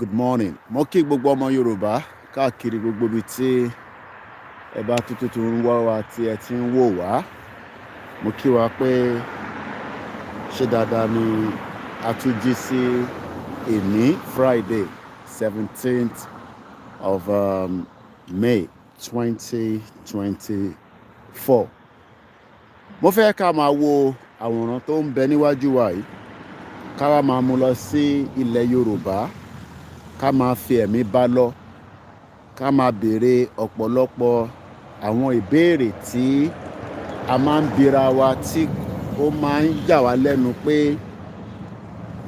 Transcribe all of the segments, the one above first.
good morning. Mo kí gbogbo ọmọ Yorùbá káàkiri gbogbo ibi tí ẹ bá tuntun ń wá wa tí ẹ ti ń wò wá. Mo kí wa pé ṣé dáadáa ni a tún jí sí èní Friday 17th of May 2024. Mo fẹ́ ká máa wo àwòrán tó ń bẹ níwájú wa yìí, ká wá máa mú lọ sí ilẹ̀ Yorùbá, ká máa fi ẹ̀mí bá lọ, ká máa béèrè ọ̀pọ̀lọpọ̀ àwọn ìbéèrè tí a máa ń bira wa tí ó máa ń yà wá lẹ́nu pé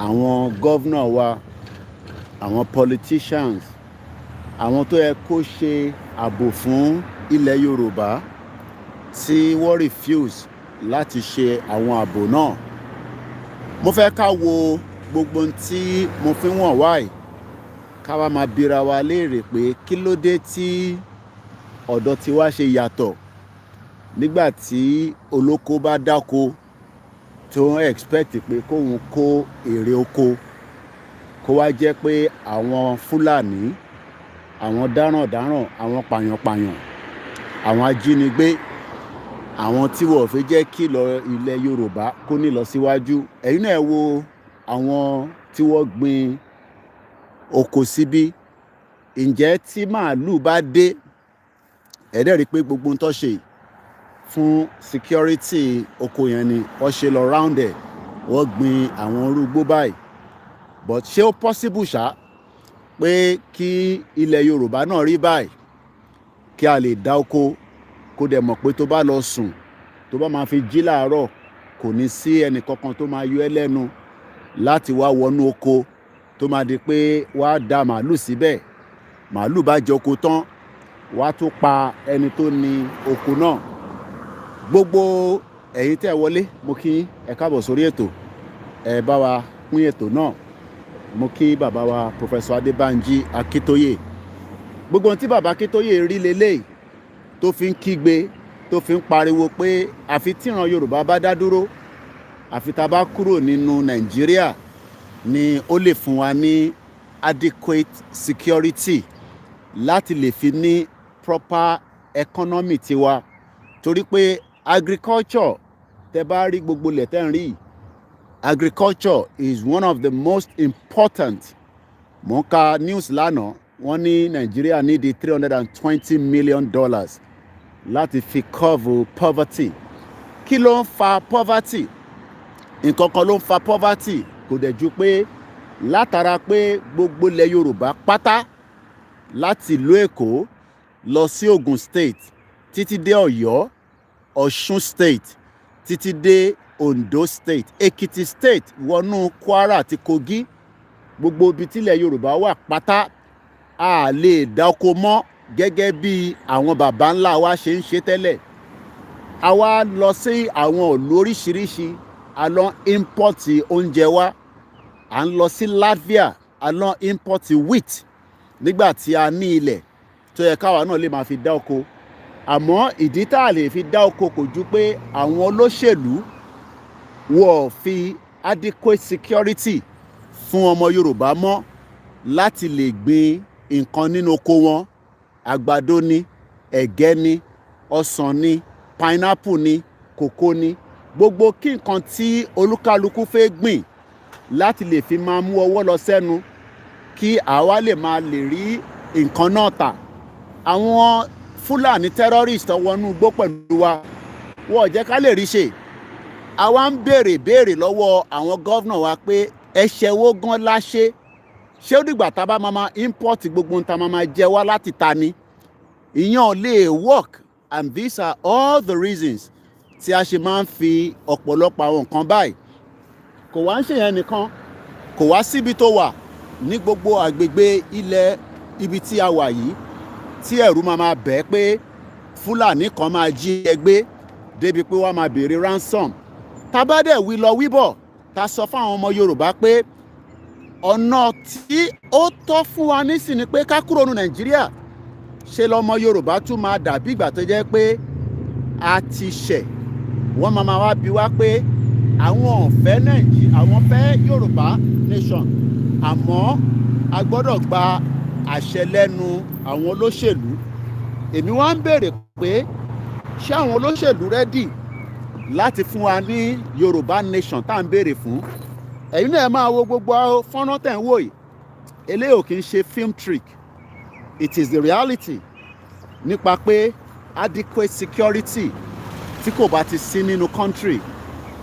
àwọn gọ́vnà wa, àwọn politicians, àwọn tó yẹ kó ṣe ààbò fún ilẹ̀ Yorùbá tí wọ́n refuse láti ṣe àwọn ààbò náà. Mo fẹ́ ká wo gbogbo ohun tí mo fi wọ̀n wáyìí, ká wá máa bira wa léèrè pé kí ló dé tí ọ̀dọ̀ tiwa ṣe yàtọ̀ nígbà tí olóko bá dáko tó ń expect pé kóun kó èrè oko, kó wá jẹ́ pé àwọn Fúlàní, àwọn dáràndáràn, àwọn pàyànpàyàn, àwọn ajínigbé, àwọn tí wọ́n fẹ́ jẹ́ kí ilẹ̀ Yorùbá kó ní lọ síwájú. Ẹ̀yin náà wo àwọn tí wọ́n gbin oko síbí. Ǹjẹ́ tí màálù bá dé, ẹ̀dẹ̀ rí pé gbogbo ń tó ṣe fún security oko yẹn ni wọ́n ṣe lọ round ẹ̀, wọ́n gbin àwọn irúgbó báyìí. But ṣé ó possible ṣá pé kí ilẹ̀ Yorùbá náà rí báyìí, kí a lè dá oko kó dẹ̀ mọ̀ pé tó bá lọ sùn, tó bá máa fi jí láàárọ̀, kò ní sí ẹnì kankan tó máa yọ ẹ́ lẹ́nu láti wá wọnú oko tó máa di pé wá da màálù síbẹ̀. Màálù bá jẹ oko tán, wá tún pa ẹni tó ní oko náà. Gbogbo ẹ̀yin tẹ́ wọlé, mo kí ẹ káàbọ̀ sórí ètò. Ẹ bá wa pín ètò náà. Mo kí bàbá wa Professor Adébánjí Akíntóyè. Gbogbo ohun tí bàbá Akíntóyè rí leléyìí tó fi ń kígbe, tó fi ń pariwo pé àfi tíran Yorùbá bá dá dúró, àfi tá a bá kúrò nínú Nàìjíríà ni ó lè fún wa ní adequate security láti lè fi ní proper economy tiwa. Torí pé agriculture, tẹ́ bá rí gbogbo ilẹ̀ tẹ́ ń rí, agriculture is one of the most important. Mo ń ka news lánàá, wọ́n ní Nàìjíríà ní di $320 million láti fi cover poverty. Kí ló ń fa poverty? Nǹkan kan ló ń fa poverty, kò dẹ̀ ju pé látara pé gbogbo ilẹ̀ Yorùbá pátá, láti ìlú Èkó lọ sí Ògùn state, títí dé Ọ̀yọ́, Ọ̀ṣun state, títí dé Ondo state, Èkìtì state, wọnú Kwara àti Kogi, gbogbo ibi tílẹ̀ Yorùbá wà pátá, a lè dá oko mọ́ gẹ́gẹ́ bí àwọn baba ńlá wa ṣe ń ṣe tẹ́lẹ̀. A wá lọ sí àwọn ìlú oríṣiríṣi, a lọ import oúnjẹ wa. À ń lọ sí Latvia, a lọ import wheat nígbà tí a ní ilẹ̀ tó yẹ káwa náà lè máa fi dá oko. Àmọ́ ìdí tá a lè fi dá oko kò ju pé àwọn olóṣèlú wọ́n fi adequate security fún ọmọ Yorùbá mọ́ láti lè gbin nǹkan nínú oko wọn. Àgbàdo ni, ẹ̀gẹ́ ni, ọsàn ni, pineapple ni, kòkó ni, gbogbo kí nǹkan tí olúkálukú fẹ́ gbìn láti lè fi máa mú ọwọ́ lọ sẹ́nu, kí àwa lè máa lè rí nǹkan náà tà. Àwọn Fúlàní terrorist wọnú igbó pẹ̀lú wa, wọ́n jẹ́ ká lè rí ṣe. Àwa ń béèrè lọ́wọ́ àwọn gọ́vnà wa pé ẹ̀ṣẹ̀ wo gan la ṣe? Ṣé ó dìgbà tá a bá máa import gbogbo nǹkan máa jẹ wá láti ta ni? Ìyẹn ò lè work, and these are all the reasons tí a ṣe máa ń fi ọ̀pọ̀lọpọ̀ àwọn nǹkan báyìí. Kò wá ń ṣe yẹn nìkan, kò wá síbi tó wà ní gbogbo àgbègbè ilẹ̀ ibi tí a wà yìí tí ẹ̀rù máa bẹ̀ pé Fúlàní kan máa jí ẹgbẹ́ débi pé wọ́n máa béèrè ransom. Tá bá dẹ̀ wí lọ wí bọ̀, tá sọ fún àwọn ọmọ Yorùbá pé ọ̀nà tí ó tọ́ fún wa nísìnyí pé ká kúrò ní Nàìjíríà, ṣe lọ́mọ Yorùbá tún máa dàbí ìgbà tó jẹ́ pé a ti ṣẹ̀. Wọ́n máa wá bi wá pé àwọn ò fẹ́ Nàìjíríà, àwọn fẹ́ Yorùbá nation, àmọ́ a gbọ́dọ̀ gba àṣẹ lẹ́nu àwọn olóṣèlú. Èmi wá ń béèrè pé ṣé àwọn olóṣèlú rẹ́dì láti fún wa ní Yorùbá nation tá à ń béèrè fún? Ẹ̀yin náà máa wo gbogbo fọ́nrán tẹ̀ ń wò yìí. Eléyìí ò kì í ṣe film trick. It is the reality nípa pé adequate security tí kò bá ti sí nínú country,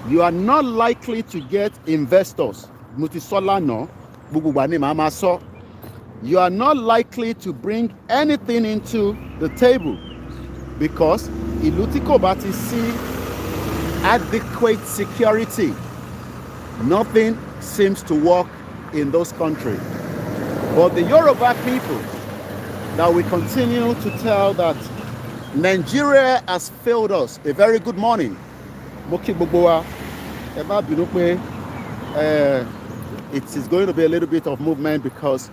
you are not likely to get investors. Mo ti sọ lánàá, gbogbo ìgbà ni màá máa sọ. You are not likely to bring anything into the table because ìlú tí kò bá ti sí adequate security, nothing seems to work in those countries. But the Yoruba people that we continue to tell that Nigeria has failed us. A very good morning. Mo kí gbogbo wa. Ẹ má bínú pé it is going to be a little bit of movement because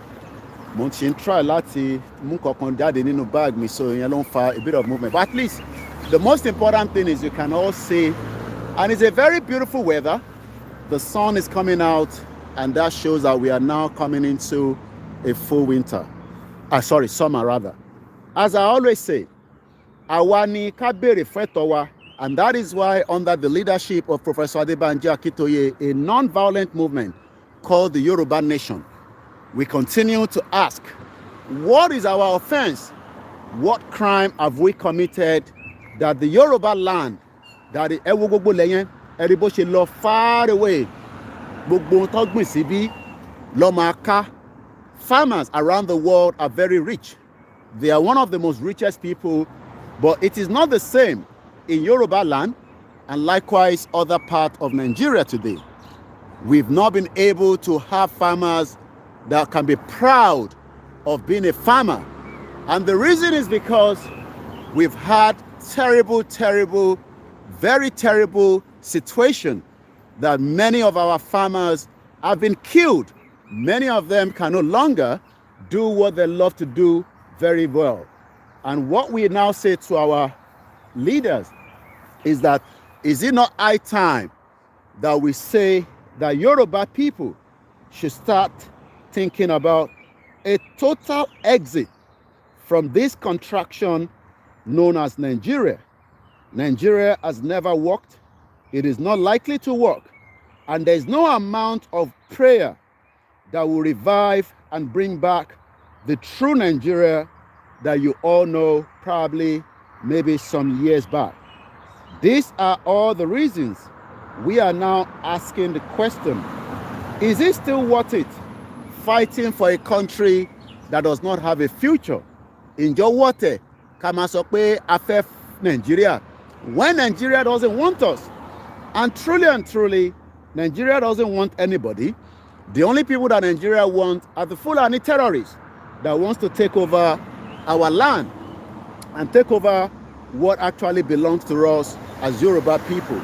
mo ti ń try láti mú kankan jáde nínú bag mi, so ìyẹn ló ń fa a bit of movement. But at least the most important thing is you can all see, and it's a very beautiful weather. The sun is coming out, and that shows that we are now coming into a full winter. Summer rather. As I always say, àwa ni ká béèrè fẹ́tọ̀ wa, and that is why under the leadership of Professor Adebanji Akintoye, a non-violent movement called the Yoruba Nation, we continue to ask, what is our offense? What crime have we committed that the Yoruba land, that the ẹwo gbogbo lẹ́yìn, ẹ̀rí bó ṣe lọ far away, gbogbo tó gbìn síbí ló máa ká. Farmers around the world are very rich. They are one of the most richest people, but it is not the same in Yoruba land and likewise other parts of Nigeria today. We've not been able to have farmers that can be proud of being a farmer. And the reason is because we've had terrible, very terrible situation that many of our farmers have been killed. Many of them can no longer do what they love to do very well. And what we now say to our leaders is that, is it not high time that we say that Yoruba people should start thinking about a total exit from this contraction known as Nigeria? Nigeria has never worked. It is not likely to work. And there is no amount of prayer that will revive and bring back the true Nigeria that you all know probably maybe some years back. These are all the reasons we are now asking the question, is it still worth it fighting for a country that does not have a future? Ǹjọ́ wọ́tẹ̀ ká máa sọ pé a fẹ́ Nigeria when Nigeria doesn't want us? And truly, Nigeria doesn't want anybody. The only people that Nigeria wants are the Fulani terrorists that wants to take over our land and take over what actually belongs to us as Yoruba people.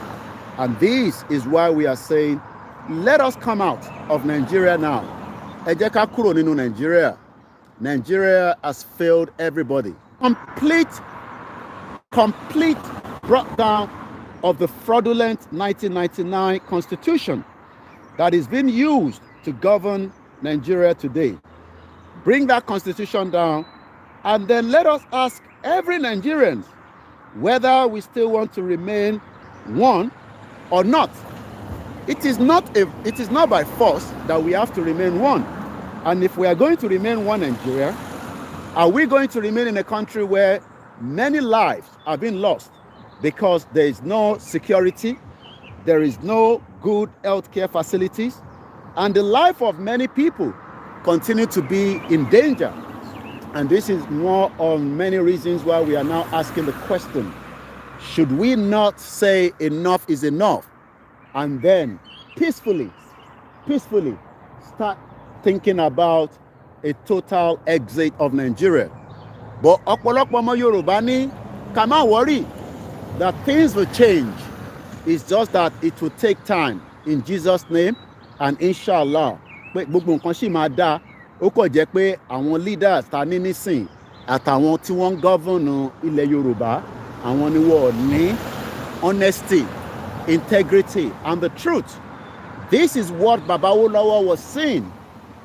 And this is why we are saying, let us come out of Nigeria now. Ẹ jẹ́ ká kúrò nínú Nigeria. Nigeria has failed everybody. Complete breakdown of the fraudulent 1999 constitution that is being used to govern Nigeria today. Bring that constitution down, and then let us ask every Nigerian whether we still want to remain one or not. It is not by force that we have to remain one. And if we are going to remain one Nigeria, are we going to remain in a country where many lives are being lost because there is no security, there is no good healthcare facilities, and the life of many people continue to be in danger? And this is more on many reasons why we are now asking the question, should we not say enough is enough and then peacefully start thinking about a total exit of Nigeria? But ọ̀pọ̀lọpọ̀ ọmọ Yorùbá ní ká má worry that things will change. It's just that it will take time. In Jesus' name and inshallah, pé gbogbo nǹkan ṣì máa dáa. Ó kàn jẹ́ pé àwọn leaders ta ní nísìn àtàwọn tí wọ́n ń govern ilẹ̀ Yorùbá, àwọn ni wọ́n ní honesty, integrity and the truth. This is what Baba Awolowo was saying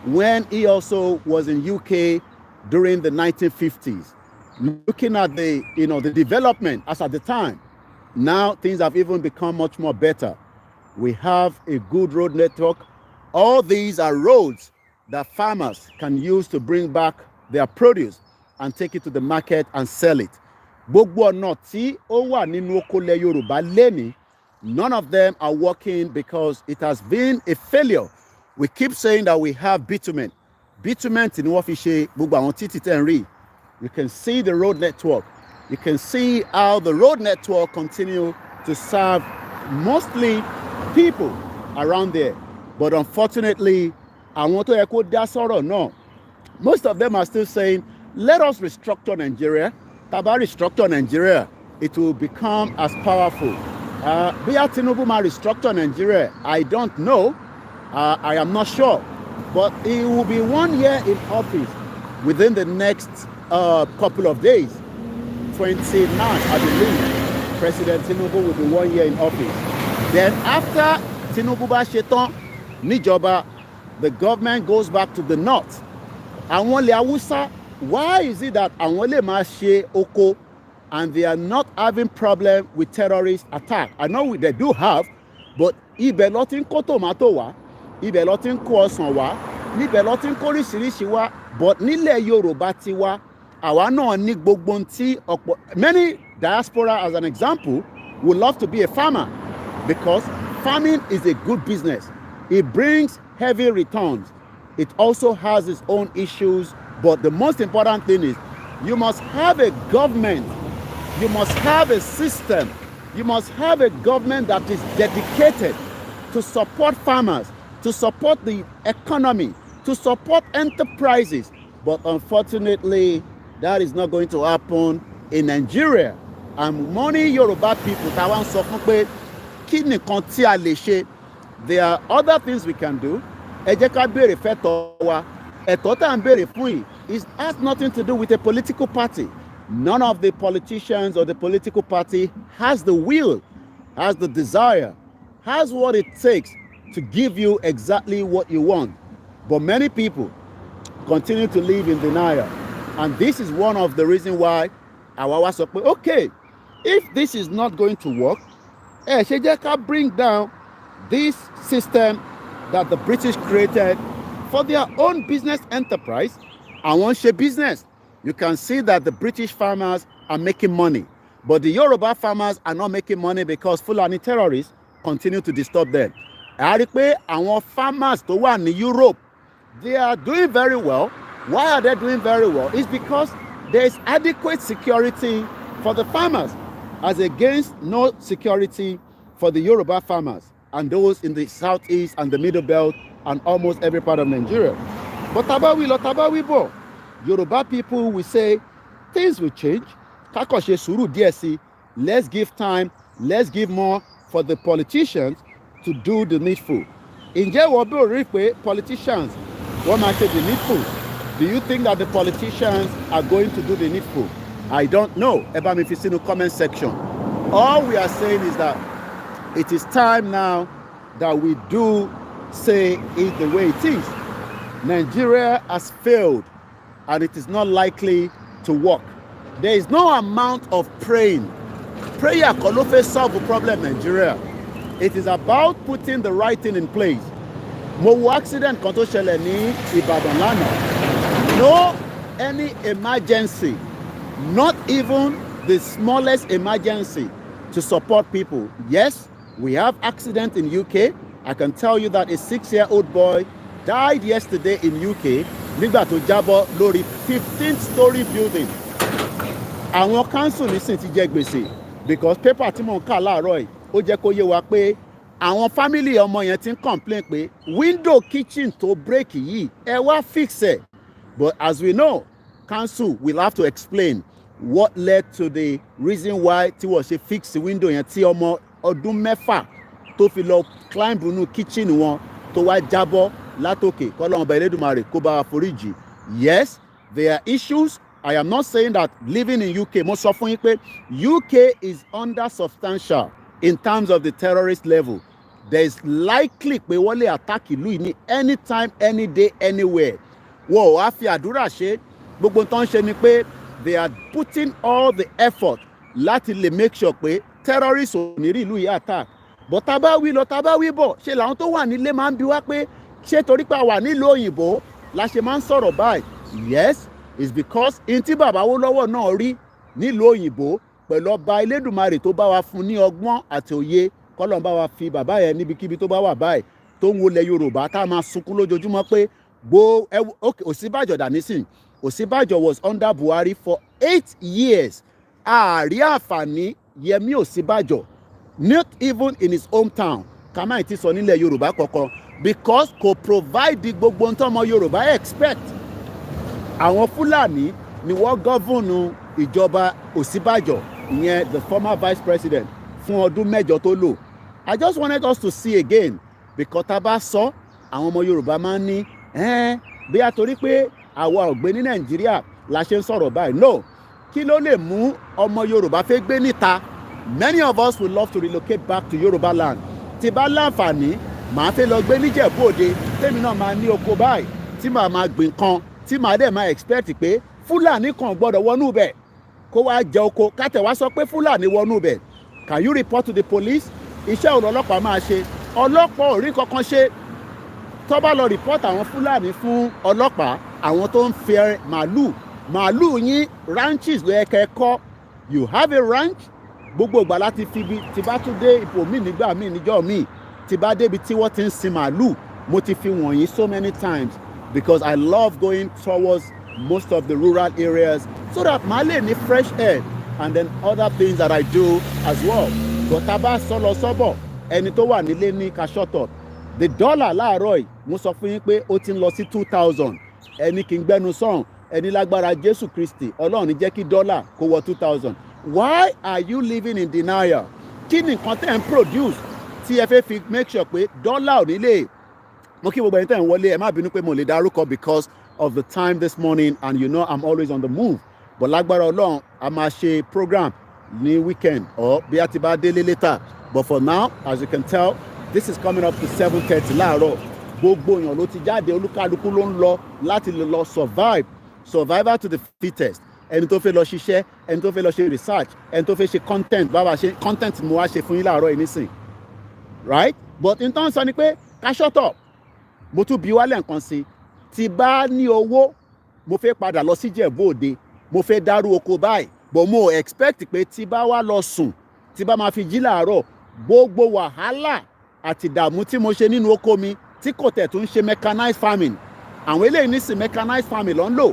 when he also was in UK during the 1950s. Looking at the, the development as at the time, now things have even become much more better. We have a good road network. All these are roads that farmers can use to bring back their produce and take it to the market and sell it. Gbogbo ọ̀nà tí ó wà nínú oko ilẹ̀ Yorùbá lénìí, none of them are working because it has been a failure. We keep saying that we have bitumen. Bitumen tí wọ́n fi ṣe gbogbo àwọn títì tẹ́ ń rí. You can see the road network. You can see how the road network continue to serve mostly people around there. But unfortunately, àwọn tó yẹ kó dá sọ̀rọ̀ náà, most of them are still saying, let us restructure Nigeria. Tá bá restructure Nigeria, it will become as powerful. Bóyá Tinubu máa restructure Nigeria, I don't know. I am not sure. But it will be 1 year in office within the next couple of days. 29, I believe, President Tinubu will be 1 year in office. Then after Tinubu bá ṣe tán níjọba, the government goes back to the north. Àwọn ilẹ̀ Haúsá, why is it that àwọn lè máa ṣe oko and they are not having problem with terrorist attack? I know they do have, but ibẹ̀ ló ti ń kó tòmátò wá, ibẹ̀ ló ti ń kó ọsàn wá, níbẹ̀ ló ti ń kó oríṣiríṣi wá, but nílẹ̀ Yorùbá ti wá, àwa náà ní gbogbo tí ọ̀pọ̀, many diaspora as an example would love to be a farmer because farming is a good business. It brings heavy returns. It also has its own issues, but the most important thing is you must have a government, you must have a system, you must have a government that is dedicated to support farmers, to support the economy, to support enterprises. But unfortunately, that is not going to happen in Nigeria. And many Yoruba people, táwọn sọ fún pé kí nìkan tí a lè ṣe, there are other things we can do. Ẹ jẹ́ ká béèrè fẹ́tọ̀ wa. Ẹ̀tọ́ tá à ń béèrè fún yìí has nothing to do with a political party. None of the politicians or the political party has the will, has the desire, has what it takes to give you exactly what you want. But many people continue to live in denial. And this is one of the reasons why àwa wá sọ pé, okay, if this is not going to work, ṣe jẹ́ ká bring down this system that the British created for their own business enterprise. Àwọn ṣe business. You can see that the British farmers are making money, but the Yoruba farmers are not making money because Fulani terrorists continue to disturb them. A rí pé àwọn farmers tó wà ní Europe, they are doing very well. Why are they doing very well? It's because there is adequate security for the farmers as against no security for the Yoruba farmers and those in the southeast and the middle belt and almost every part of Nigeria. But tabawi lo tabawi bo, Yoruba people will say things will change. Kakoshe suru díẹ̀ sí, let's give time, let's give more for the politicians to do the needful. Ǹjẹ́ wọ́n bí rí pé politicians wọ́n máa ṣe the needful? Do you think that the politicians are going to do the needful? I don't know. Ẹ bá mi fi sínú comment section. All we are saying is that it is time now that we do say it the way it is. Nigeria has failed and it is not likely to work. There is no amount of praying. Prayer kọ́ ló fẹ́ solve the problem in Nigeria. It is about putting the right thing in place. Mo wo accident kan tó ṣẹlẹ̀ ní Ìbàdàn lánàá. No any emergency, not even the smallest emergency to support people. Yes, we have accident in UK. I can tell you that a 6-year-old boy died yesterday in UK nígbà tó jábọ́ lórí 15th-story building. Àwọn council nísìn ti jẹ gbèsè because paper tí mò ń kà láàárọ̀ yìí ó jẹ́ kó yé wa pé àwọn family ọmọ yẹn ti ń complain pé window kitchen tó break yìí ẹ wá fix ẹ̀. But as we know, council will have to explain what led to the reason why tí wọ́n ṣe fix window yẹn tí ọmọ ọdún mẹ́fà tó fi lọ climb nínú kitchen wọn tó wá jábọ́ látòkè kọ́lọ́run ọba Elédùmarè kó bá wa foríjì. Yes, there are issues. I am not saying that living in UK, mo sọ fún yín pé UK is under substantial in terms of the terrorist level. there is likely pé wọ́n lè attack ìlú yìí ní anytime any day anywhere. Wọ́n ò wá fi àdúrà ṣe, gbogbo tó ń ṣe ni pé they are putting all the effort láti lè make sure pé terrorists ò ní rí ìlú yìí attack. But tá bá wí lọ tá bá wí bọ̀, ṣe làwọn tó wà nílé máa ń bi wá pé ṣé torí pé a wà nílùú òyìnbó la ṣe máa ń sọ̀rọ̀ báyìí. Yes, it's because in tí bàbá Awólọ́wọ̀ náà rí nílùú òyìnbó pẹ̀lú ọba Elédùmarè tó bá wa fún ní ọgbọ́n àti òye, kọ́lọ́n bá wa fi bàbá yẹn níbikíbi tó bá wà báyìí tó ń wọlé Yorùbá tá a máa sunkún lójoojúmọ́ pé Ọ̀ṣínbàjò dà nísìn. Ọ̀ṣínbàjò was under Buhari for 8 years. Ààrí àǹfààní Yẹmí Ọ̀ṣínbàjò, not even in his hometown, kàmáì ti sọ nílẹ̀ Yorùbá kankan, because kò provide gbogbo ohun tó ọmọ Yorùbá expect. Àwọn Fúlàní ni wọ́n gọ́vùnù ìjọba Ọ̀ṣínbàjò, ìyẹn the former vice president, fún ọdún mẹ́jọ tó lò. I just wanted us to see again, because tá a bá sọ àwọn ọmọ Yorùbá máa ń ní bí a torí pé àwa ò gbé ní Nàìjíríà la ṣe ń sọ̀rọ̀ báyìí. No, kí ló lè mú ọmọ Yorùbá fẹ́ gbé níta? Many of us would love to relocate back to Yoruba land. Tí bá láǹfààní màá fẹ́ lọ gbé níjẹ̀bú Òde, tèmi náà máa ní oko báyìí tí màá máa gbìn kan, tí màá dẹ̀ máa expect pé Fúlàní kan gbọ́dọ̀ wọnú bẹ̀ kó wá jẹ oko, kátẹ̀ wá sọ pé Fúlàní wọnú bẹ̀. Can you report to the police? Iṣẹ́ òun ọlọ́pàá máa ṣe. Ọlọ́pàá ò rí kankan ṣe. Tó bá lọ report àwọn Fúlàní fún ọlọ́pàá, àwọn tó ń fẹ́ màálù yín ranches ló yẹ kẹ́ kọ́. You have a ranch. Gbogbo ìgbà láti fi bí tí bá tún dé ipò míì nígbà míì níjọ́ míì tí bá débi tí wọ́n ti ń sin màálù, mo ti fi wọ̀nyí so many times because I love going towards most of the rural areas so that màá lè ní fresh air and then other things that I do as well. But tá bá sọ lọ sọ́bọ̀, ẹni tó wà nílé ní ká shut up. The dollar láàárọ̀ yìí mo sọ fún yín pé ó ti ń lọ sí 2000. Ẹni kì í gbẹ́nu sọ̀rùn, ẹni lágbára Jésù Kristi, Ọlọ́run ní jẹ́ kí dọ́là kó wọ 2000. Why are you living in denial? Kí ni nǹkan tẹ́ ń produce tí ẹ fẹ́ fi make sure pé dọ́là ò ní lè? Mo kí gbogbo ẹni tẹ́ ń wọlé, ẹ má bínú pé mo lè dárúkọ because of the time this morning and you know I'm always on the move. But lágbára Ọlọ́run a máa ṣe program ní weekend or bí a ti bá délé later. But for now, as you can tell, this is coming up to 7:30 láàárọ̀. Gbogbo èèyàn ló ti jáde, olúkálukú ló ń lọ láti lè lọ survive. Survivor to the fittest. Ẹni tó fẹ́ lọ ṣiṣẹ́, ẹni tó fẹ́ lọ ṣe research, ẹni tó fẹ́ ṣe content, bàbá ṣe content mo wá ṣe fún yín láàárọ̀ yìí nísìn. Right? But in terms of ni pé ká shut up. Mo tún bi wálé nǹkan sí. Tí bá ní owó, mo fẹ́ padà lọ sí Ìjẹ̀bú Òde, mo fẹ́ dárú oko báyìí. But mo expect pé tí bá wá lọ sùn, tí bá máa fi jí láàárọ̀, gbogbo wàhálà àti ìdààmú tí mo ṣe nínú oko mi tí kò tẹ̀ tún ṣe mechanized farming. Àwọn eléyìí nísìn mechanized farming ló ń lò.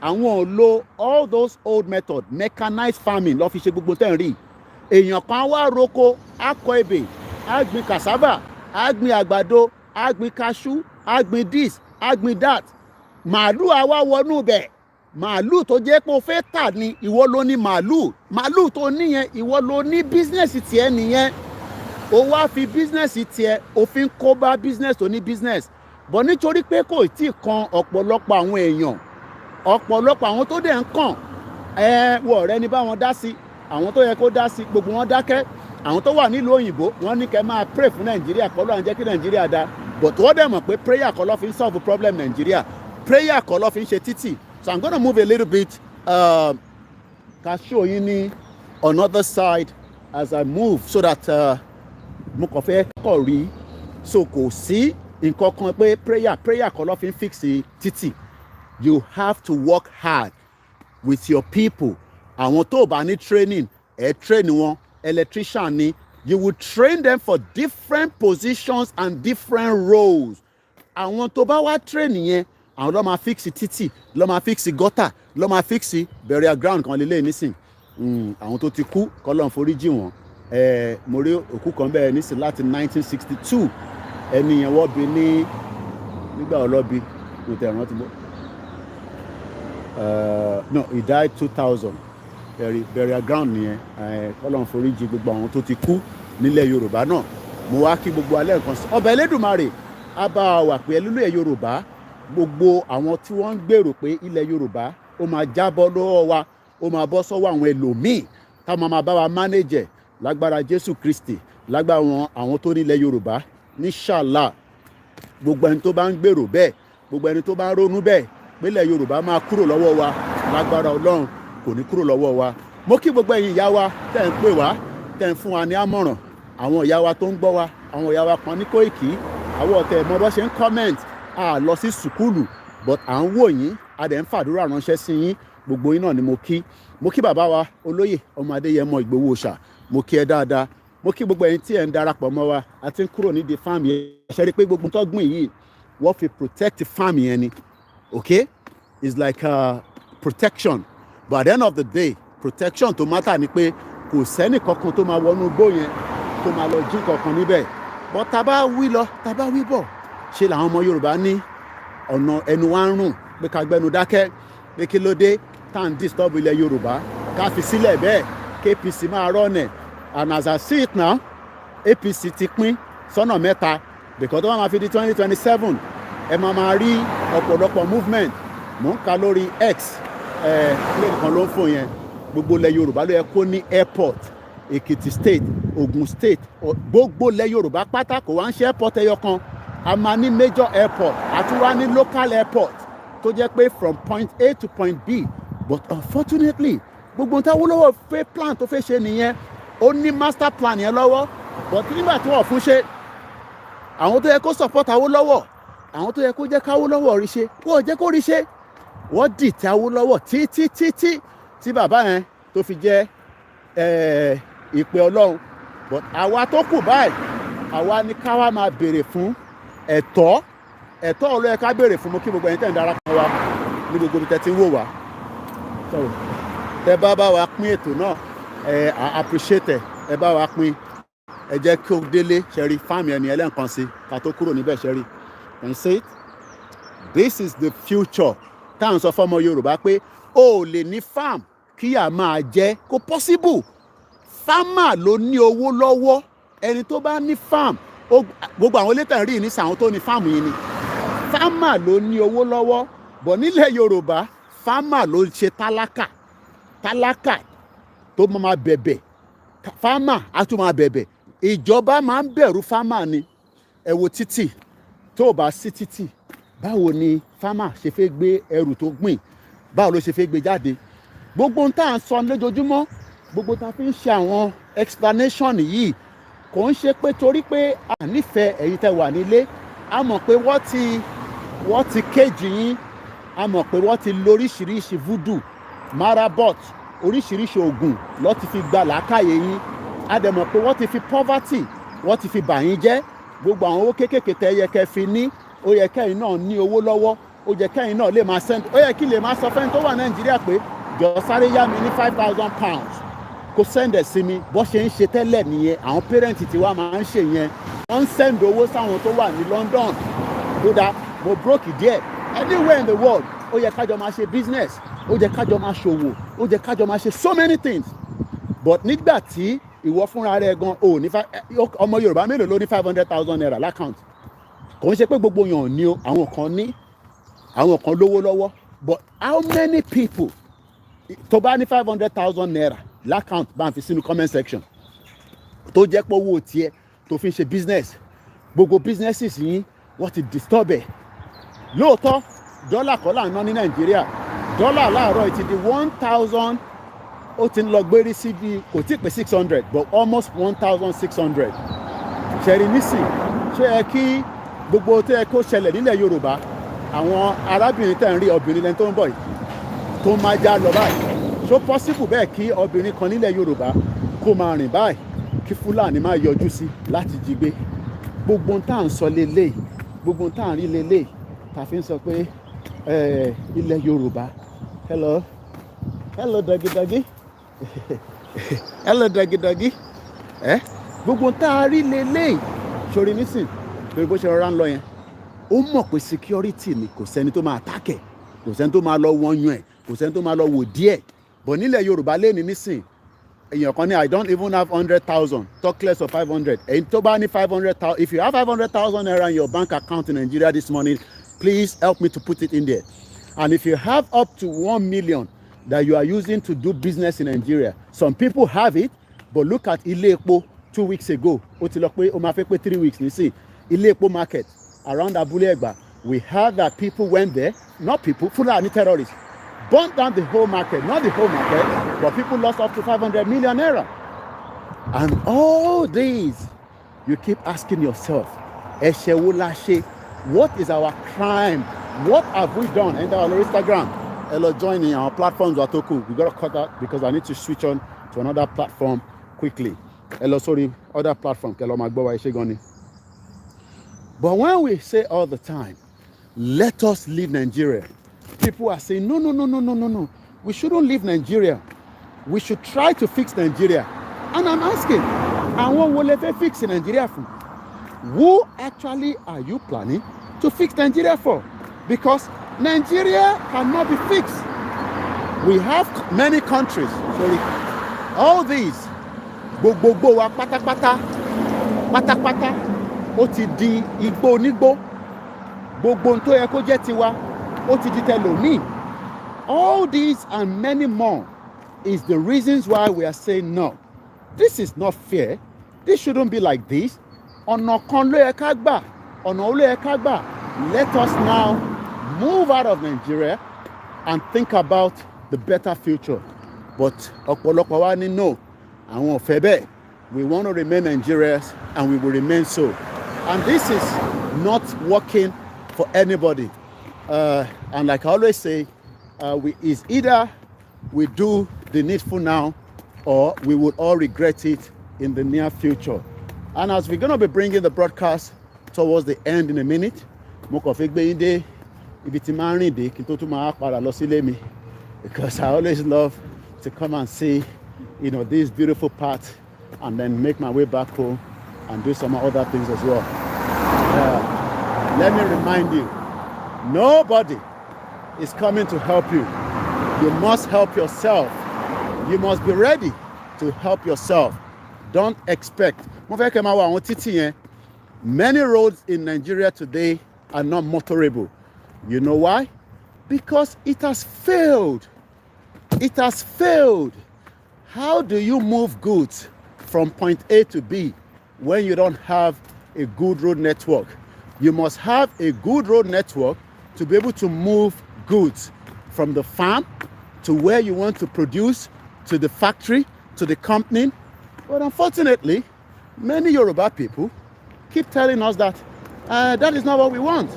Àwọn ò lo all those old methods, mechanized farming ló fi ṣe gbogbo tẹ́ ń rí. Èèyàn kan wá roko, á kọ ebè, á gbin cassava, á gbin àgbàdo, á gbin cashew, á gbin this, á gbin that. Màálù á wá wọnú bẹ̀. Màálù tó jẹ́ pé o fẹ́ tà ní ìwọ ló ní màálù. Màálù tó níyẹn ìwọ ló ní business tiẹ̀ nìyẹn. O wá fi business tiẹ̀, o fi ń kó bá business tó ní business. But nítorí pé kò tí ì kan ọ̀pọ̀lọpọ̀ àwọn èèyàn, ọ̀pọ̀lọpọ̀ àwọn tó dẹ̀ ń kàn wọ̀ rẹ ní bá wọn dá sí, àwọn tó yẹ kó dá sí gbogbo wọn dákẹ́. Àwọn tó wà nílùú òyìnbó wọ́n ní kẹ́ máa pray fún Nàìjíríà kọ́ ló ń jẹ́ kí Nàìjíríà dá, but wọ́n dẹ̀ mọ̀ pé prayer kọ́ ló fi ń solve problem Nàìjíríà, prayer kọ́ ló fi ń ṣe títì. So I'm gonna move a little bit ká show yín ní another side as I move so that mo kàn fẹ́ kọ̀ rí so kò sí nǹkan kan pé prayer kọ́ ló fi ń fix títì. You have to work hard with your people. Àwọn tó bá ní training, train wọn, electrician ni, you will train them for different positions and different roles. Àwọn tó bá wá train yẹn, àwọn ló máa fix títì, ló máa fix gutter, ló máa fix burial ground kan lélẹ̀ nísìn. Àwọn tó ti kú kọ́lọ́n foríjì wọn. Mo rí òkú kan bẹ́ẹ̀ nísìn láti 1962. Ẹni yẹn wọ́n bí ní nígbà ọlọ́bí kò tẹ̀ rántí mọ́. No, he died 2000. Burial ground nìyẹn. Kọ́lọ́n foríjì gbogbo àwọn tó ti kú nílẹ̀ Yorùbá náà. Mo wá kí gbogbo alẹ́ nǹkan sí. Ọba Elédùmarè á bá wa wà pẹ̀lú ilẹ̀ Yorùbá. Gbogbo àwọn tí wọ́n ń gbèrò pé ilẹ̀ Yorùbá ó máa jábọ́ lọ́wọ́ wa, ó máa bọ́ sọ́wọ́ àwọn ẹlòmíì táwọn máa bá wa manage. lágbára Jésù Kristi, lágbára àwọn tó nílẹ̀ Yorùbá, níṣàlá gbogbo ẹni tó bá ń gbèrò bẹ́ẹ̀, gbogbo ẹni tó bá ń ronú bẹ́ẹ̀ pé ilẹ̀ Yorùbá máa kúrò lọ́wọ́ wa, lágbára Ọlọ́run kò ní kúrò lọ́wọ́ wa. Mo kí gbogbo ẹ̀yin ìyá wa tẹ́ ń pè wá, tẹ́ ń fún wa ní àmọ̀ràn, àwọn ìyá wa tó ń gbọ́ wa, àwọn ìyá wa kan ní Koiki, àwọn ọ̀tẹ̀ mọ bó ṣe ń comment, a lọ sí sùkúlù but à ń wò yín, a dẹ̀ ń fàdúrà ránṣẹ́ sí yín, gbogbo yín náà ni mo kí. Mo kí bàbá wa olóyè ọmọ Adéyẹmọ Ìgbòho Òòṣà, mo kí ẹ dáadáa. Mo kí gbogbo ẹ̀yin tí ẹ ń darapọ̀ mọ́ wa, a ti ń kúrò ní the farm yẹn. Ṣe rí pé gbogbo tó gbìn yìí wọ́n fi protect farm yẹn ni, okay? It's like protection, but at the end of the day protection tó matter ni pé kò sẹ́nì kankan tó máa wọnú igbó yẹn tó máa lọ jí kankan níbẹ̀. But tá bá wí lọ tá bá wí bọ̀, ṣe làwọn ọmọ Yorùbá ní ọ̀nà ẹnu wa ń rùn pé ká gbẹnu dákẹ́, pé kí ló dé tá à ń disturb ilẹ̀ Yorùbá, ká fi sílẹ̀ bẹ́ẹ̀ KPC máa rọ́ọ̀nẹ̀. And as I see it now, APC ti pín sọ́nà mẹ́ta, because tó bá máa fi di 2027 ẹ máa rí ọ̀pọ̀lọpọ̀ movement. Mò ń ka lórí X plane kan ló ń fò yẹn, gbogbo ilẹ̀ Yorùbá ló yẹ kó ní airport. Èkìtì state, Ògùn state, gbogbo ilẹ̀ Yorùbá pátá kò wá ń ṣe airport ẹyọ kan, a máa ní major airport, àti wá ní local airport tó jẹ́ pé from point A to point B. But unfortunately gbogbo nǹkan Awólọ́wọ̀ fẹ́ plan tó fẹ́ ṣe nìyẹn, ó ní master plan yẹn lọ́wọ́, but nígbà tí wọ́n fún ṣe, àwọn tó yẹ kó support Awólọ́wọ̀, àwọn tó yẹ kó jẹ́ káwólọ́wọ̀ rí ṣe, wọ́n jẹ́ kó rí ṣe, wọ́n dìtẹ̀ Awólọ́wọ̀ títí tí bàbá yẹn tó fi jẹ́ ìpè Ọlọ́run. But àwa tó kù báyìí, àwa ní ká wá máa béèrè fún ẹ̀tọ́ ọ̀rọ̀ ẹ̀ ká béèrè fún. Mo kí gbogbo ẹ̀yin tẹ̀ ń darapọ̀ wa ní gbogbo ibi tẹ́ ti ń wò wá. Tẹ́ bá wa pín ètò náà, I appreciate ẹ bá wa pín, ẹ jẹ́ kí o délé ṣẹ́rí fáàmì ẹni ẹlẹ́ǹkan sí ká tó kúrò níbẹ̀ ṣẹ́rí. Can you see it? This is the future. Tá à ń sọ fọ́mọ Yorùbá pé o ò lè ní farm kíyà máa jẹ, kò possible. Farmer ló ní owó lọ́wọ́, ẹni tó bá ní farm, gbogbo àwọn elétàn rí ní sàwọn tó ní farm yìí ni. Farmer ló ní owó lọ́wọ́, bọ̀ nílẹ̀ Yorùbá farmer ló ṣe tálákà tó máa bẹ̀bẹ̀, farmer á tún máa bẹ̀bẹ̀. Ìjọba máa ń bẹ̀rù farmer ni. Ẹ wo títì, tó bá sí títì, báwo ni farmer ṣe fẹ́ gbé ẹrù tó gbìn, báwo ló ṣe fẹ́ gbé jáde? Gbogbo ohun tá à ń sọ lójoojúmọ́, gbogbo tá a fi ń ṣe àwọn explanation yìí, kò ń ṣe pé torí pé a nífẹ̀ẹ́ ẹ̀yin tẹ́ wà nílé, a mọ̀ pé wọ́n ti kéjì yín, a mọ̀ pé wọ́n ti lóríṣiríṣi voodoo, marabot, oríṣiríṣi oògùn ló ti fi gba làákàyè yín. A dẹ̀ mọ̀ pé wọ́n ti fi poverty, wọ́n ti fi bà yín jẹ́. Gbogbo àwọn owó kéékèèké tẹ́ yẹ kẹ́ fi ní, ó yẹ kẹ́yìn náà ní owó lọ́wọ́, ó yẹ kẹ́yìn náà lè máa send, ó yẹ kí lè máa sọ fẹ́ni tó wà Nàìjíríà pé jọ sáré yá mi ní £5,000 kó send ẹ̀ sí mi. Bó ṣe ń ṣe tẹ́lẹ̀ nìyẹn, àwọn parent tiwa máa ń ṣe yẹn, wọ́n ń send owó sáwọn tó wà ní London. Kódà mo broke díẹ̀, anywhere in the world ó yẹ kájọ máa ṣe business, ó yẹ kájọ máa ṣòwò, ó yẹ kájọ máa ṣe so many things. But nígbà tí ìwọ fúnra rẹ gan ò ní ọmọ Yorùbá mélòó ló ní 500,000 naira l'account? Kò ń ṣe pé gbogbo yàn ní o, àwọn kan ní, àwọn kan lówó lọ́wọ́, but how many people tó bá ní 500,000 naira l'account bá ń fi sínú comment section tó jẹ́ pé owó tiẹ̀ tó fi ń ṣe business? Gbogbo businesses yín wọ́n ti disturb ẹ̀. Lóòótọ́ dọ́là kọ́ là ń ná ní Nàìjíríà, dọ́là láàárọ̀ ti di 1,000, ó ti ń lọ gbérí sí bí kò tí ì pé 600 but almost 1,600. ṣẹ̀rí nísìn ṣé ẹ kí gbogbo tó yẹ kó ṣẹlẹ̀ nílẹ̀ Yorùbá, àwọn arábìnrin tẹ̀ ń rí obìnrin lẹ́ni tó ń bọ̀ yìí tó máa já lọ báyìí, ṣó possible bẹ́ẹ̀ kí obìnrin kan nílẹ̀ Yorùbá kó máa rìn báyìí kí Fúlàní máa yọjú sí láti jí gbé? Gbogbo tá à ń sọ lélẹ̀, gbogbo tá à ń rí lélẹ̀, tá fi ń sọ pé ilẹ̀ Yorùbá. Hello dagi hello dagi. Gbogbo tá a rí lélẹ̀, sórí nísìn lórí bó ṣe rọra ń lọ yẹn, ó mọ̀ pé security ni, kò sẹ́ni tó máa attack, kò sẹ́ni tó máa lọ wọ́n yún ẹ̀, kò sẹ́ni tó máa lọ wò díẹ̀. But nílẹ̀ Yorùbá lẹ́ni nísìn, èèyàn kan ní I don't even have 100,000, talk less of 500. Èyí tó bá ní 500,000, if you have 500,000 naira in your bank account in Nigeria this morning, please help me to put it in there. And if you have up to 1 million that you are using to do business in Nigeria, some people have it, But look at Ilé Epo 2 weeks ago. Ó ti lọ pé ó máa fẹ́ pé 3 weeks nísìn. Ilé Epo market around Abúlé Ẹ̀gbá. We heard that people went there, not people, Fulani terrorists, burnt down the whole market, not the whole market, but people lost up to 500 million naira. And all these, you keep asking yourself, ẹ̀ṣẹ̀ wo la ṣe? What is our crime? What have we done? Enter our Instagram. Hello, join in our platforms. We got to cut that because I need to switch on to another platform quickly. Hello, sorry, other platform. But when we say all the time, let us leave Nigeria, people are saying, no. We shouldn't leave Nigeria. We should try to fix Nigeria. And I'm asking, and what will they fix in Nigeria for? Who actually are you planning to fix Nigeria for? Because Nigeria cannot be fixed. We have many countries. Sorry, all these, gbogbo wa pátápátá, ó ti di igbó nígbó. Gbogbo tó yẹ kó jẹ́ tiwa, ó ti di tẹlòmíì. All these and many more is the reasons why we are saying no. This is not fair. This shouldn't be like this. Ọ̀nà kan ló yẹ ká gbà, ọ̀nà ó ló yẹ ká gbà. Let us now move out of Nigeria and think about the better future. But ọ̀pọ̀lọpọ̀ wa ní no, àwọn ò fẹ́ bẹ́ẹ̀. We want to remain Nigerians and we will remain so. And this is not working for anybody. And like I always say, is either we do the needful now or we would all regret it in the near future. And as we're going to be bringing the broadcast towards the end in a minute, because I always love to come and see, this beautiful part and then make my way back home and do some other things as well. Let me remind you, nobody is coming to help you. You must help yourself. You must be ready to help yourself. Don't expect. Many roads in Nigeria today are not motorable. You know why? Because it has failed. It has failed. How do you move goods from point A to B when you don't have a good road network? You must have a good road network to be able to move goods from the farm to where you want to produce, to the factory, to the company. But unfortunately, many Yoruba people keep telling us that that is not what we want.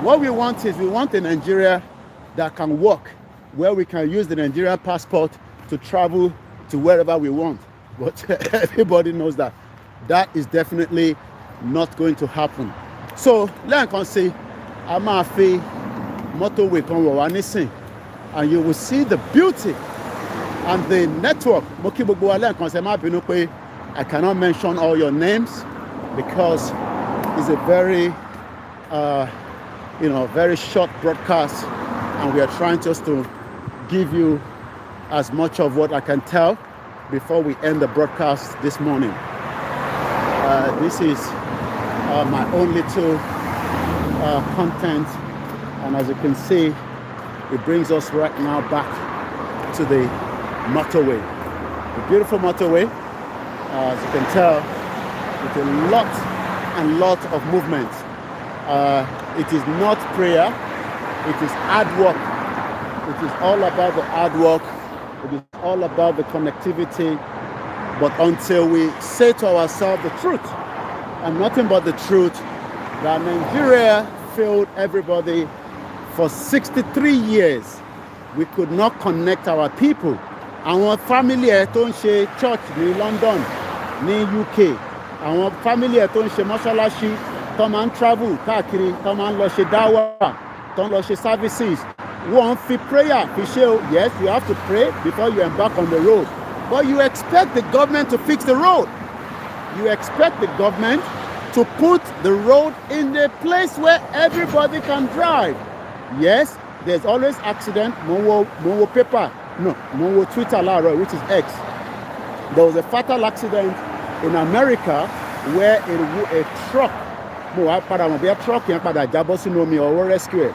What we want is we want a Nigeria that can work, where we can use the Nigerian passport to travel to wherever we want. But everybody knows that that is definitely not going to happen. So, let me say, I'm a fee motorway and you will see the beauty and the network. I cannot mention all your names because it's a very, very short broadcast, and we are trying just to give you as much of what I can tell before we end the broadcast this morning. This is my own little content, and as you can see, it brings us right now back to the motorway, the beautiful motorway. As you can tell, with a lot of movement. It is not prayer, it is hard work. It is all about the hard work. It is all about the connectivity. But until we say to ourselves the truth, and nothing but the truth, that Nigeria failed everybody for 63 years. We could not connect our people. Our family tó ń ṣe church ní London, ní UK. Our family tó ń ṣe mọ́ṣáláṣí, tó máa ń travel káàkiri, tó máa ń lọ ṣe dáwà, tó ń lọ ṣe services. Wọ́n fi prayer fi ṣe o. Yes, you have to pray before you embark on the road. But you expect the government to fix the road. You expect the government to put the road in a place where everybody can drive. Yes, there's always accident. Mo wo paper. No, mo wo Twitter láàárọ̀, which is X. There was a fatal accident in America where a truck, truck yẹn padà jábọ́ sínú omi or were rescued.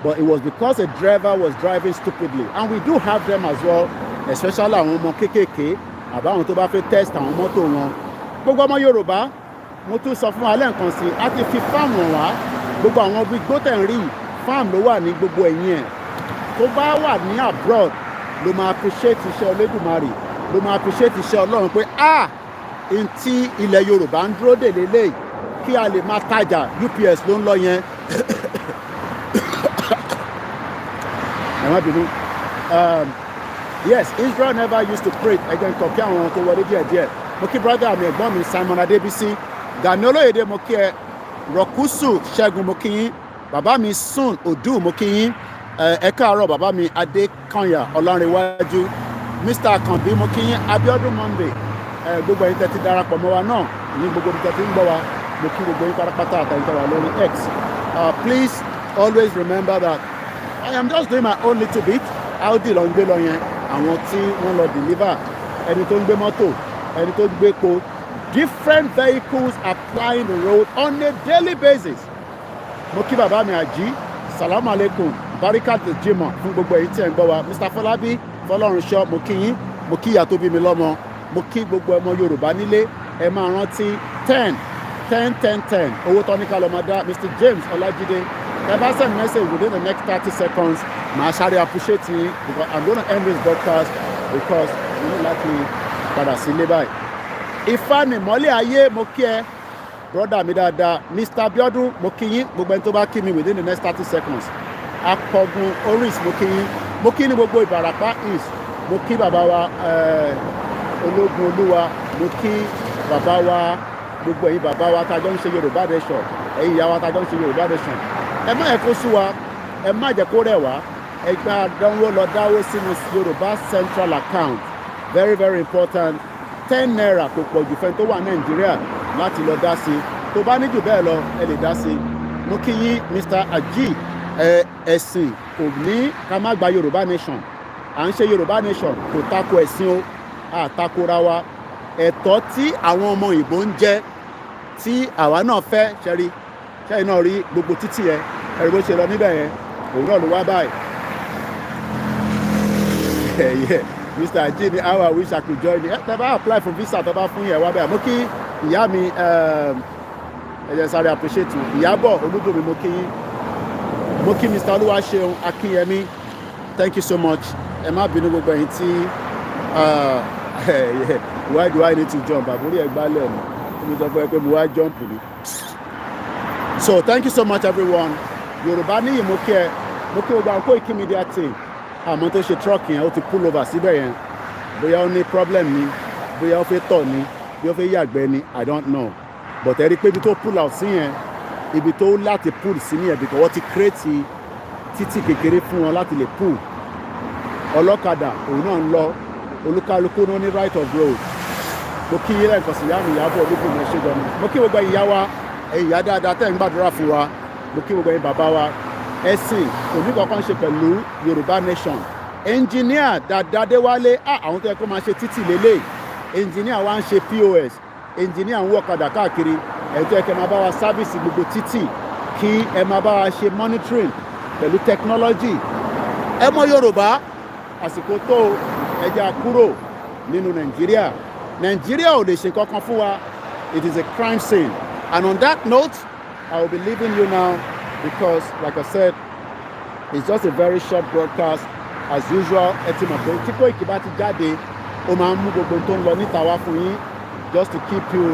But it was because a driver was driving stupidly. And we do have them as well, especially àwọn ọmọ kéékèèké, àbáwọn tó bá fẹ́ test àwọn mọ́tò wọn. Gbogbo ọmọ Yorùbá mo tún sọ fún wa lẹ́ẹ̀kan sí a ti fi fáàmù wá gbogbo àwọn bíi gbótẹ̀ǹrì fáàmù ló wà ní gbogbo ẹ̀yìn ẹ̀ tó bá wà ní abroad ló máa appreciate iṣẹ́ Olódùmarè ló máa appreciate iṣẹ́ Ọlọ́run pé n tí ilẹ̀ Yorùbá ń dúró dè lélẹ̀ kí a lè máa tajà UPS ló ń lọ yẹn. ẹ má bínú. Yes, Israel never used to pray ẹgbẹ́ nǹkan kí àwọn tó wọlé díẹ̀díẹ̀ mo kí brother mi ẹ̀gbọ́n mi Simon Adébísí Gani Olóyèdè mo kí ẹ Rọ̀kúsù Ṣẹ́gun mo kí yín bàbá mi Sun Odu mo kí yín ẹ káàárọ̀ bàbá mi Adékànyà Ọlárẹ̀wájú Mr. Akanbi mo kí yín Abíọ́dún Monday gbogbo ẹ̀yin tẹ́tí darapọ̀ mọ́ wa náà ní gbogbo ibi tẹ́tí ń gbọ́ wa mo kí gbogbo yín pátápátá àtàyíká wa lórí X. Please always remember that I am just doing my own little bit Audi ló ń gbé lọ yẹn àwọn tí wọ́n lọ deliver ẹni tó ń gbé mọ́tò ẹni tó ń gbé epo different vehicles are plying the road on a daily basis. Mo kí bàbá mi Àjí salamu alaikum barikat jimoh fún gbogbo èyí tí ẹ̀ ń gbọ́ wa Mr. Fọlábí Fọlọ́runṣọ́ mo kí yín mo kí ìyá tó bí mi lọ́mọ mo kí gbogbo ọmọ Yorùbá nílé ẹ máa rántí 10 owó tọ́níkà lọ́mọdá Mr. James Ọlájídé ẹ bá send message within the next 30 seconds màá sáré appreciate yín because I'm gonna end this broadcast because mo ní láti padà sí ilé báyìí. Ifeanyi mọ́lẹ̀ ayé mo kí ẹ brother mi dáadáa Mr. Abiodun mo kí yín gbogbo ẹni tó bá kí mi within the next 30 seconds Akọgun Oris mo kí yín mo kí ní gbogbo Ìbàràpá East mo kí bàbá wa Ológun Olúwa mo kí bàbá wa gbogbo ẹ̀yin bàbá wa tájọ́ ń ṣe Yorùbá nation ẹ̀yin ìyá wa tájọ́ ń ṣe Yorùbá nation ẹ má yẹ kó sú wa ẹ má jẹ́ kó rẹ̀ wá ẹ gba àdánwò lọ dáwó sínú Yorùbá central account very very important 10 naira kò pọ̀ jù fẹ́ tó wà Nàìjíríà láti lọ dá sí tó bá ní jù bẹ́ẹ̀ lọ ẹ lè dá sí. Mo kí yín Mr. Aji ẹ̀sìn kò ní ká má gba Yorùbá nation à ń ṣe Yorùbá nation kò tako ẹ̀sìn o àtakora wa ẹ̀tọ́ tí àwọn ọmọ ìbò ń jẹ tí àwa náà fẹ́ ṣẹ́rí ṣẹ́yìn náà rí gbogbo títì yẹn ẹ̀rí bó ṣe lọ níbẹ̀ yẹn òun náà ló wá báyìí. Mr. Aji ni how I wish I could join you ẹ bá apply for visa tó bá fún yẹn wá bẹ́ẹ̀ mo kí ìyá mi ẹ̀jẹ̀ sáré appreciate Ìyábọ̀ Olúdòmí mo kí yín mo kí Mr. Olúwaṣeun Akínyẹmí thank you so much ẹ má bínú gbogbo ẹ̀yin tí why do I need to jump àbúrò ẹ̀ gbálẹ̀ ọ̀nà mo sọ fún ẹ pé mo wá jump ni. So thank you so much everyone Yorùbá níyì mo kí ẹ mo kí gbogbo àwọn Koikimedia team àmọ́ tó ṣe truck yẹn ó ti pull over síbẹ̀ yẹn bóyá ó ní problem ni bóyá ó fẹ́ tọ̀ ni bí ó fẹ́ yàgbẹ́ ni I don't know but ẹ rí i pé ibi tó pull out sí yẹn ibi tó láti pull sí ní ẹ̀bí tó wọ́n ti create títì kékeré fún wọn láti lè pull ọlọ́kadà òun náà ń lọ olúkálukú náà ní right of road mo kí yín lẹ́ẹ̀kan sí ìyá mi Ìyábọ̀ Olúbùnmi ẹ ṣé gan ni mo kí gbogbo ìyá wa ẹ̀yin ìyá dáadáa tẹ́ ń gbàdúrà fún wa mo kí gbogbo ẹ̀yin bàbá wa ẹ̀sìn òní kankan ṣe pẹ̀lú Yorùbá nation engineer Dadadéwálé àwọn tó yẹ kó máa ṣe títì lélẹ̀ engineer wa ń ṣe POS engineer ń wọ̀kadà káàkiri ẹ̀jẹ̀ kẹ́ máa bá wa sábìsì gbogbo títì kí ẹ máa bá wa ṣe monitoring pẹ̀lú technology ẹ mọ Yorùbá àsìkò tó ẹja kúrò nínú Nàìjíríà ò lè ṣe kankan fún wa it is a crime scene and on that note I will be leaving you now because like I said it's just a very short broadcast as usual ẹ ti mọ̀ pé tí Koiki bá ti jáde ó máa ń mú gbogbo tó ń lọ níta wá fún yín just to keep you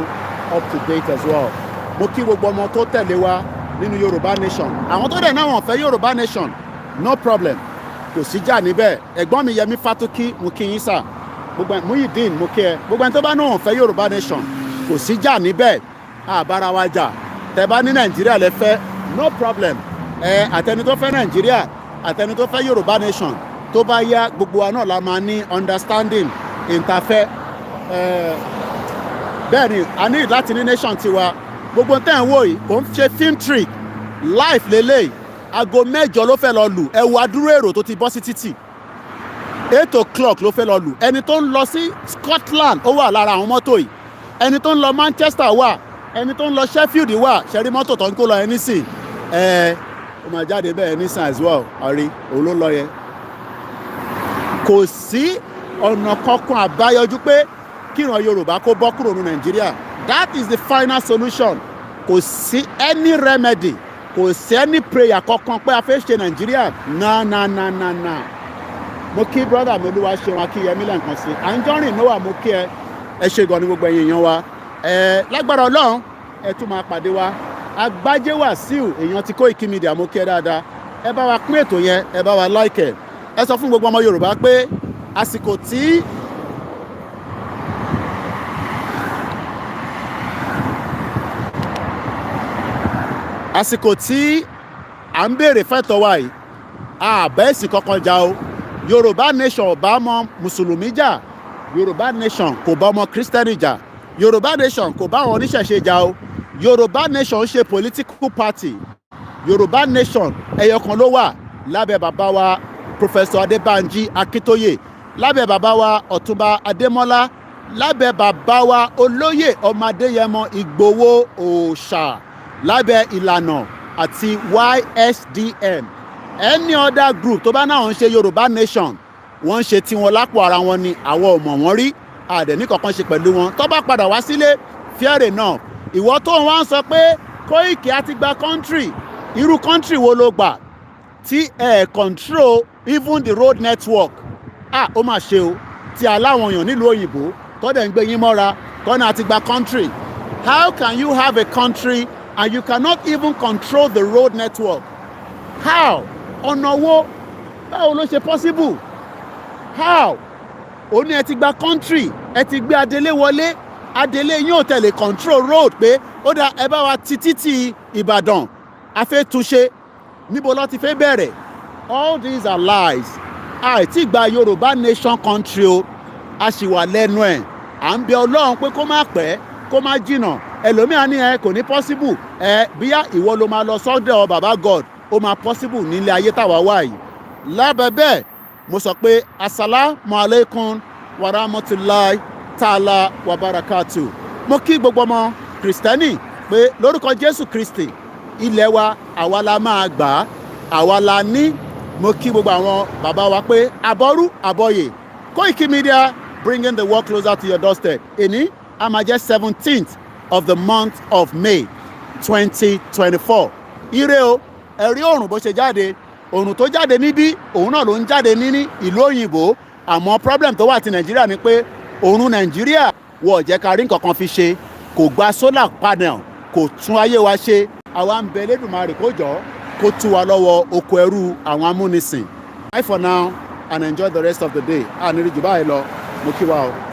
up to date as well. Mo kí gbogbo ọmọ tó tẹ̀lé wa nínú Yorùbá nation àwọn tó dẹ̀ náà wọ́n fẹ́ Yorùbá nation no problem kò sí jà níbẹ̀ ẹ̀gbọ́n mi Yẹmí Fátókí mo kí yín sà gbogbo Muyideen mo kí ẹ gbogbo ẹni tó bá náà wọ́n fẹ́ Yorùbá nation kò sí jà níbẹ̀ àbára wa jà tẹ́ bá ní Nàìjíríà lẹ fẹ́ no problem àtẹni tó fẹ́ Nàìjíríà àtẹni tó fẹ́ Yorùbá nation tó bá yá gbogbo wa náà la máa ní understanding ìntàfẹ́ bẹ́ẹ̀ ni a ní láti ní nation tiwa gbogbo tẹ́ ń wò yìí kò ń ṣe film trick life lélẹ̀ aago 8 ló fẹ́ lọ lù ẹ wo adúrú èrò tó ti bọ́ sí títì 8 o'clock ló fẹ́ lọ lù ẹni tó ń lọ sí Scotland ó wà lára àwọn mọ́tò yìí ẹni tó ń lọ Manchester wà ẹni tó ń lọ Sheffield wà ṣẹ́rí mọ́tò tó ń kó lọ ẹni sì ó máa jáde bẹ́ẹ̀ ní sàn as well àrí òun ló lọ yẹn kò sí ọ̀nà kankan àbáyọjú pé kí ìran Yorùbá kó bọ́ kúrò ní Nàìjíríà. That is the final solution. Kò sí any remedy, kò sí any prayer kankan pé a fẹ́ ṣe Nàìjíríà. Na. Mo kí brother mi Olúwaṣeun Akínyẹmí lẹ́ǹkan sí. Anjorin Noah mo kí ẹ ṣe gan ni gbogbo ẹ̀yin èèyàn wa. Lágbára Ọlọ́run ẹ tún máa pàdé wa. Agbájé Wàsíù èèyàn ti Koikimedia mo kí ẹ dáadáa. Ẹ bá wa pín ètò yẹn, ẹ bá wa like ẹ. Ẹ sọ fún gbogbo ọmọ Yorùbá pé àsìkò tí à ń béèrè fẹ́tọ̀ wa yìí àbẹ́ẹ̀sì kankan jà o. Yorùbá nation ò bá ọmọ mùsùlùmí jà, Yorùbá nation kò bá ọmọ kírísítẹ́nì jà, Yorùbá nation kò bá àwọn oníṣẹ̀ṣe jà o. Yorùbá nation ṣe political party. Yorùbá nation ẹyọkan ló wà lábẹ́ bàbá wa Professor Adébánjí Akíntóyè, lábẹ́ bàbá wa Ọ̀túnba Adémọ́lá, lábẹ́ bàbá wa Olóyè Ọmọ Adéyẹmọ Ìgbòho Òòṣà, lábẹ́ ìlànà àti YSDM. Any other group tó bá náà ń ṣe Yorùbá nation wọ́n ń ṣe tiwọn lápò ara wọn ni, àwọn ò mọ̀ wọ́n rí, àdẹ̀ní kankan ṣe pẹ̀lú wọn. Tó bá padà wá sílé fair enough. Ìwọ tó wá ń sọ pé Koiki á ti gba country, irú country wo ló gbà tí control even the road network? Ó mà ṣe o, tí aláwọn èèyàn nílùú òyìnbó tó dẹ̀ ń gbé yín mọ́ra tó náà ti gba country. How can you have a country and you cannot even control the road network? How? Ọ̀nà wo? Báwo ló ṣe possible? How? Ó ní ẹ ti gba country, ẹ ti gbé adelé wọlé, adelé yín ò tẹ̀lé control road pé ó dá ẹ bá wa ti títì Ìbàdàn a fẹ́ túnṣe, níbo ló ti fẹ́ bẹ̀rẹ̀? All these are lies. Àìtí gba Yorùbá nation country o, a sì wà lẹ́nu ẹ̀. À ń bẹ Ọlọ́run pé kó má pẹ́ kó má jìnà. Ẹlòmíà ní kò ní possible. Bíyá ìwọ ló máa lọ sọ́dọ̀ bàbá God, ó máa possible nílé ayé táwa wà yìí. Lábẹ́ bẹ́ẹ̀ mo sọ pé assalamu alaikum wa rahmatulahi ta'ala wa barakatuh. Mo kí gbogbo ọmọ Kristẹni pé lórúkọ Jésù Kristi ilẹ̀ wa àwa la máa gbà á, àwa la ní. Mo kí gbogbo àwọn bàbá wa pé àbọ̀rú àbọ̀yè. Koikimedia bringing the world closer to your doorstep. Èní a máa jẹ́ 17th of the month of May 2024. Ire o, ẹ̀rí òrùn bó ṣe jáde, òrùn tó jáde níbí òun náà ló ń jáde ní ìlú òyìnbó. Àmọ́ problem tó wà ti Nàìjíríà ni pé òrùn Nàìjíríà wọ̀ jẹ́ ká rí nǹkan kan fi ṣe, kò gba solar panel, kò tún ayé wa ṣe. Àwa ń bẹ Elédùmarè kó jọ kó tú wa lọ́wọ́ oko ẹrú àwọn amúnisìn. Bye for now and enjoy the rest of the day. Àníri jù báyìí lọ, mo kí wa o.